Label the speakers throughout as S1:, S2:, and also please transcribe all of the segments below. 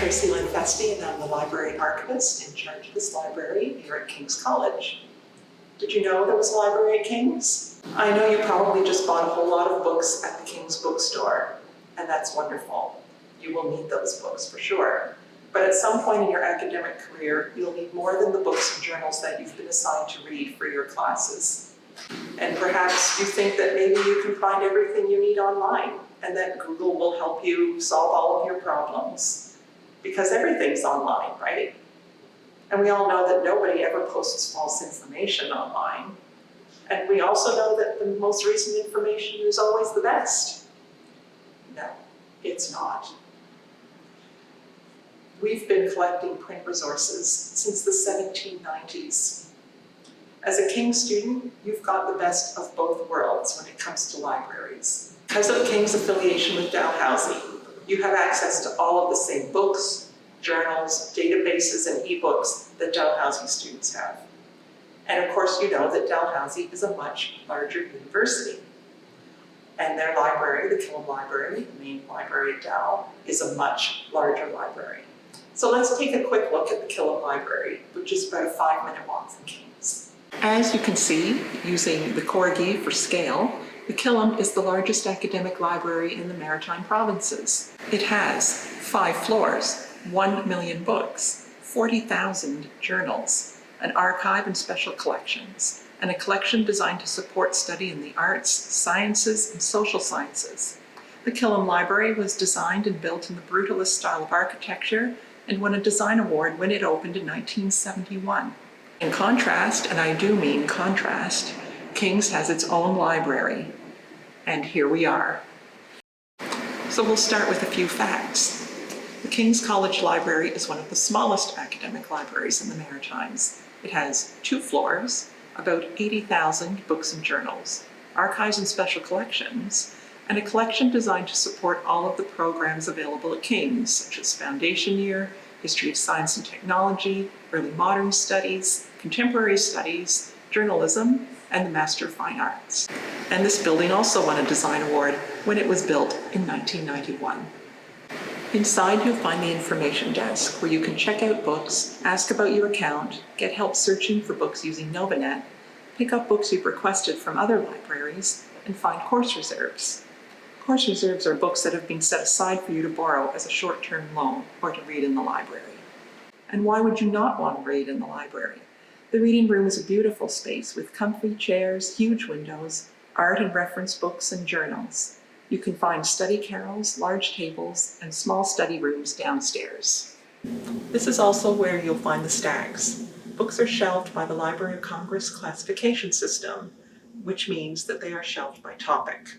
S1: Tracy Lenfesty, and I'm the library archivist in charge of this library here at King's College. Did you know there was a library at King's? I know you probably just bought a whole lot of books at the King's bookstore, and that's wonderful. You will need those books for sure. But at some point in your academic career, you'll need more than the books and journals that you've been assigned to read for your classes. And perhaps you think that maybe you can find everything you need online, and that Google will help you solve all of your problems. Because everything's online, right? And we all know that nobody ever posts false information online. And we also know that the most recent information is always the best. No, it's not. We've been collecting print resources since the 1790s. As a King's student, you've got the best of both worlds when it comes to libraries. Because of King's affiliation with Dalhousie, you have access to all of the same books, journals, databases, and ebooks that Dalhousie students have. And of course, you know that Dalhousie is a much larger university. And their library, the Killam Library, the main library at Dal, is a much larger library. So let's take a quick look at the Killam Library, which is about a 5-minute walk from King's. As you can see, using the corgi for scale, the Killam is the largest academic library in the Maritime Provinces. It has 5 floors, 1 million books, 40,000 journals, an archive and special collections, and a collection designed to support study in the arts, sciences, and social sciences. The Killam Library was designed and built in the brutalist style of architecture and won a design award when it opened in 1971. In contrast, and I do mean contrast, King's has its own library. And here we are. So we'll start with a few facts. The King's College Library is one of the smallest academic libraries in the Maritimes. It has 2 floors, about 80,000 books and journals, archives and special collections, and a collection designed to support all of the programs available at King's, such as Foundation Year, History of Science and Technology, Early Modern Studies, Contemporary Studies, Journalism, and the Master of Fine Arts. And this building also won a design award when it was built in 1991. Inside you'll find the information desk where you can check out books, ask about your account, get help searching for books using Novanet, pick up books you've requested from other libraries, and find course reserves. Course reserves are books that have been set aside for you to borrow as a short-term loan or to read in the library. And why would you not want to read in the library? The reading room is a beautiful space with comfy chairs, huge windows, art and reference books and journals. You can find study carrels, large tables, and small study rooms downstairs. This is also where you'll find the stacks. Books are shelved by the Library of Congress classification system, which means that they are shelved by topic.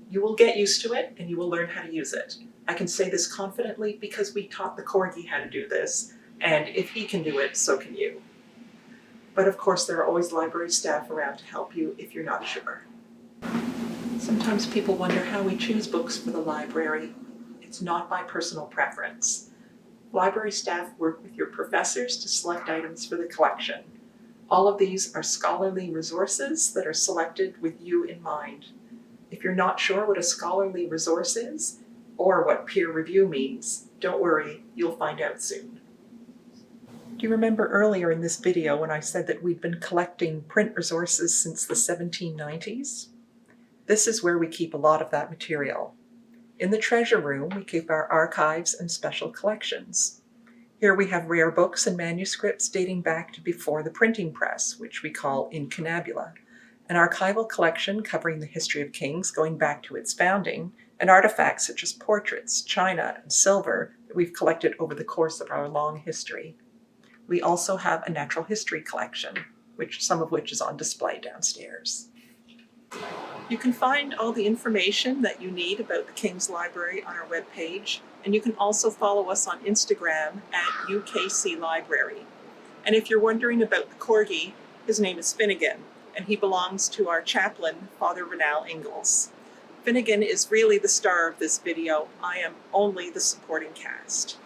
S1: You will get used to it and you will learn how to use it. I can say this confidently because we taught the corgi how to do this, and if he can do it, so can you. But of course, there are always library staff around to help you if you're not sure. Sometimes people wonder how we choose books for the library. It's not by personal preference. Library staff work with your professors to select items for the collection. All of these are scholarly resources that are selected with you in mind. If you're not sure what a scholarly resource is, or what peer review means, don't worry, you'll find out soon. Do you remember earlier in this video when I said that we'd been collecting print resources since the 1790s? This is where we keep a lot of that material. In the treasure room, we keep our archives and special collections. Here we have rare books and manuscripts dating back to before the printing press, which we call incunabula, an archival collection covering the history of King's going back to its founding, and artifacts such as portraits, china, and silver that we've collected over the course of our long history. We also have a natural history collection, some of which is on display downstairs. You can find all the information that you need about the King's Library on our webpage, and you can also follow us on Instagram at UKC Library. And if you're wondering about the corgi, his name is Finnegan, and he belongs to our chaplain, Father Renal Ingalls. Finnegan is really the star of this video. I am only the supporting cast.